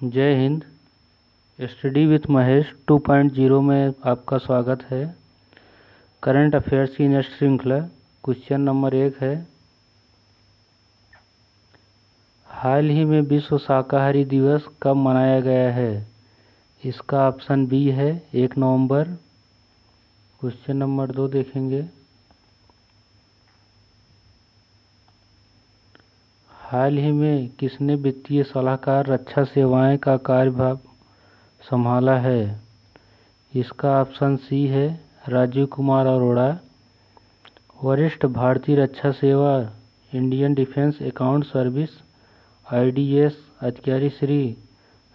जय Hind. Study with Mahesh 2.0 में आपका स्वागत है। करंट अफेयर्स की नेक्स्ट श्रृंखला। क्वेश्चन नंबर 1 है, हाल ही में विश्व शाकाहारी दिवस कब मनाया गया है? इसका ऑप्शन बी है 1 नवंबर। क्वेश्चन नंबर 2 देखेंगे, हाल ही में किसने वित्तीय सलाहकार रक्षा सेवाएं का कार्यभार संभाला है? इसका ऑप्शन सी है राजीव कुमार अरोड़ा। वरिष्ठ भारतीय रक्षा सेवा Indian defence account service IDS अधिकारी श्री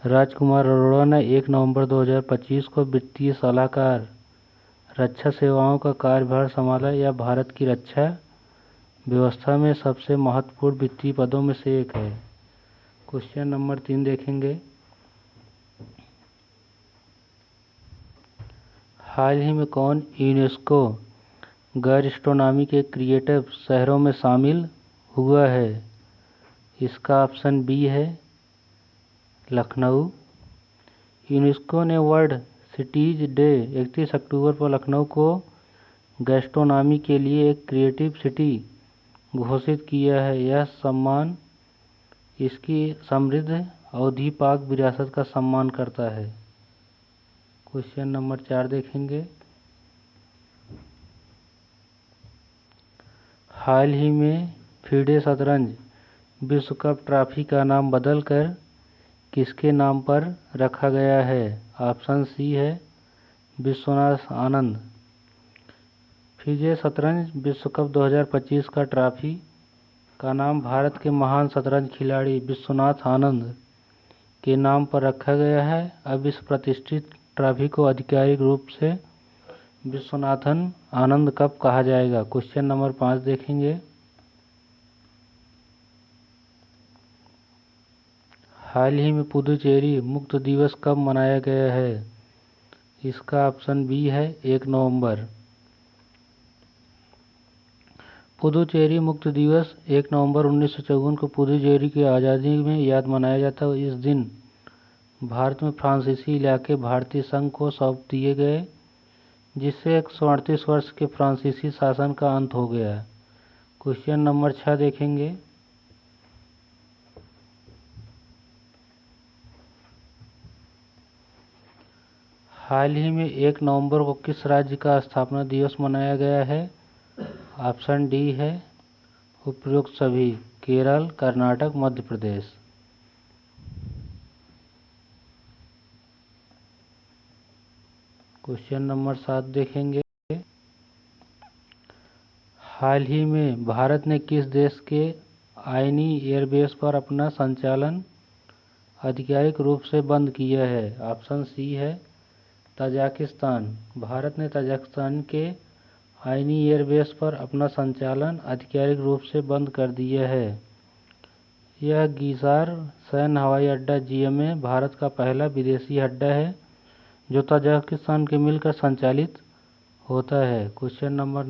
राजकुमार अरोड़ा ने 1 नवंबर 2025 को वित्तीय सलाहकार रक्षा सेवाओं का कार्यभार संभाला। यह भारत की रक्षा व्यवस्था में सबसे महत्वपूर्ण वित्तीय पदों में से एक है। क्वेश्चन नंबर 3 देखेंगे, हाल ही में कौन यूनेस्को गैस्ट्रोनॉमी के क्रिएटिव शहरों में शामिल हुआ है? इसका ऑप्शन बी है लखनऊ। यूनेस्को ने वर्ल्ड सिटीज डे 31 अक्टूबर पर लखनऊ को गैस्ट्रोनॉमी के लिए एक क्रिएटिव सिटी घोषित किया है। यह सम्मान इसकी समृद्ध अवधिपाक विरासत का सम्मान करता है। क्वेश्चन नंबर 4 देखेंगे, हाल ही में फीडे शतरंज विश्व कप ट्रॉफी का नाम बदलकर किसके नाम पर रखा गया है? ऑप्शन सी है विश्वनाथ आनंद। फीडे शतरंज विश्व कप 2025 का ट्रॉफी का नाम भारत के महान शतरंज खिलाड़ी विश्वनाथ आनंद के नाम पर रखा गया है। अब इस प्रतिष्ठित ट्रॉफी को आधिकारिक रूप से विश्वनाथन आनंद कप कहा जाएगा। क्वेश्चन नंबर 5 देखेंगे, हाल ही में पुदुचेरी मुक्त दिवस कब मनाया गया है? इसका ऑप्शन बी है 1 नवंबर। पुदुचेरी मुक्त दिवस 1 नवंबर 1954 को पुदुचेरी की आज़ादी में याद मनाया जाता है। इस दिन भारत में फ्रांसीसी इलाके भारतीय संघ को सौंप दिए गए, जिससे 138 वर्ष के फ्रांसीसी शासन का अंत हो गया। क्वेश्चन नंबर 6 देखेंगे, हाल ही में 1 नवंबर को किस राज्य का स्थापना दिवस मनाया गया है? ऑप्शन डी है उपयुक्त सभी, केरल, कर्नाटक, मध्य प्रदेश। क्वेश्चन नंबर 7 देखेंगे, हाल ही में भारत ने किस देश के आईनी एयरबेस पर अपना संचालन आधिकारिक रूप से बंद किया है? ऑप्शन सी है तजाकिस्तान। भारत ने तजाकिस्तान के आईनी एयरबेस पर अपना संचालन आधिकारिक रूप से बंद कर दिया है। यह गीसार सैन्य हवाई अड्डा GMA भारत का पहला विदेशी अड्डा है जो तजाकिस्तान के मिलकर संचालित होता है। क्वेश्चन नंबर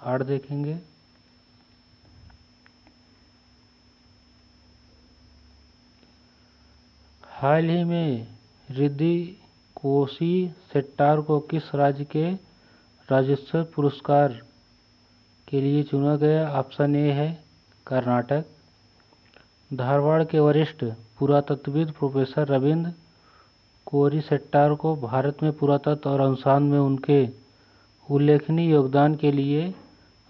8 देखेंगे, हाल ही में रिद्धि कोशी शेट्टार को किस राज्य के राजस्व पुरस्कार के लिए चुना गया? ऑप्शन ए है कर्नाटक। धारवाड़ के वरिष्ठ पुरातत्वविद प्रोफेसर रविंद्र कोरी शेट्टार को भारत में पुरातत्व और अनुसंधान में उनके उल्लेखनीय योगदान के लिए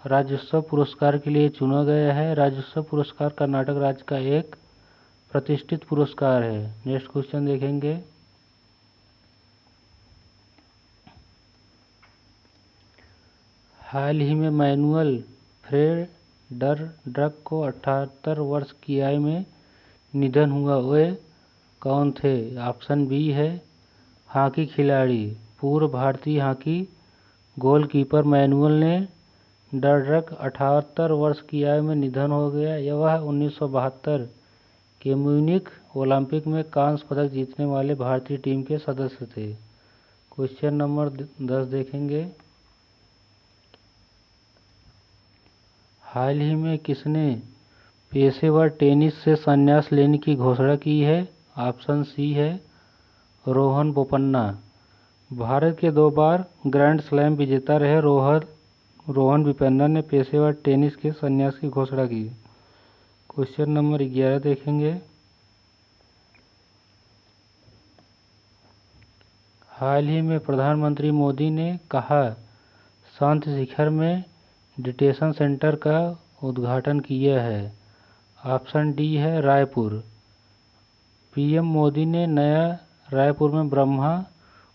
राजस्व पुरस्कार के लिए चुना गया है। राजस्व पुरस्कार कर्नाटक राज्य का एक प्रतिष्ठित पुरस्कार है। नेक्स्ट क्वेश्चन देखेंगे, हाल ही में मैनुअल फ्रेडरक को 78 वर्ष की आयु में निधन हुआ। वे कौन थे? ऑप्शन बी है हॉकी खिलाड़ी, पूर्व भारतीय हॉकी गोलकीपर मैनुअल ने डर्डक 78 वर्ष की आयु में निधन हो गया। वह 1972 के म्यूनिख ओलंपिक में कांस्य पदक जीतने वाले भारतीय टीम के सदस्य थे। क्वेश्चन नंबर 10 देखेंगे, हाल ही में किसने पेशेवर टेनिस से संन्यास लेने की घोषणा की है? ऑप्शन सी है रोहन बोपन्ना। भारत के 2 बार ग्रैंड स्लैम विजेता रहे रोहन बोपन्ना ने पेशेवर टेनिस के संन्यास की घोषणा की। क्वेश्चन नंबर 11 देखेंगे। हाल ही में प्रधानमंत्री मोदी ने कहा शांति शिखर में डिटेंशन सेंटर का उद्घाटन किया है। ऑप्शन डी है रायपुर। पीएम मोदी ने नया रायपुर में ब्रह्मा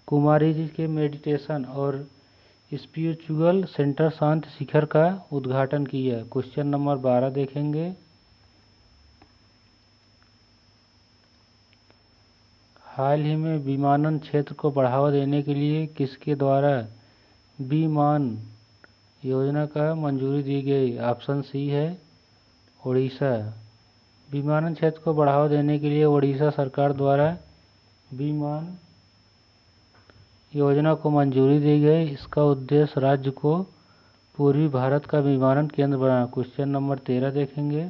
कुमारी जी के मेडिटेशन और स्पिरिचुअल सेंटर शांति शिखर का उद्घाटन किया। क्वेश्चन नंबर 12 देखेंगे। हाल ही में विमानन क्षेत्र को बढ़ावा देने के लिए किसके द्वारा विमान योजना का मंजूरी दी गई। ऑप्शन सी है उड़ीसा। विमानन क्षेत्र को बढ़ावा देने के लिए उड़ीसा सरकार द्वारा विमान योजना को मंजूरी दी गई। इसका उद्देश्य राज्य को पूर्वी भारत का विमानन केंद्र बनाना। क्वेश्चन नंबर 13 देखेंगे।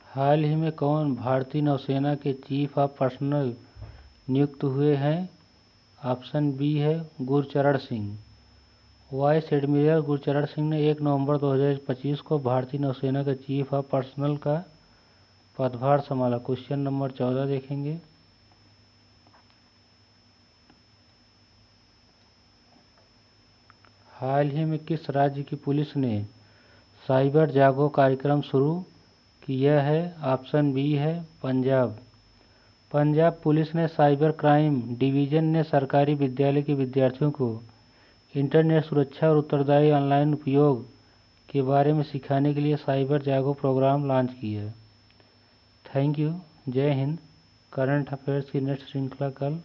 हाल ही में कौन भारतीय नौसेना के चीफ ऑफ पर्सनल नियुक्त हुए हैं। ऑप्शन बी है गुरचरण सिंह। वाइस एडमिरल गुरचरण सिंह ने 1 नवंबर 2025 को भारतीय नौसेना के चीफ ऑफ पर्सनल का पदभार संभाला। क्वेश्चन नंबर 14 देखेंगे। हाल ही में किस राज्य की पुलिस ने साइबर जागो कार्यक्रम शुरू किया है। ऑप्शन बी है पंजाब। पंजाब पुलिस ने साइबर क्राइम डिवीजन ने सरकारी विद्यालय के विद्यार्थियों को इंटरनेट सुरक्षा और उत्तरदायी ऑनलाइन उपयोग के बारे में सिखाने के लिए साइबर जागो प्रोग्राम लॉन्च किया। Thank you. जय हिंद। करंट अफेयर्स की नेक्स्ट श्रृंखला कल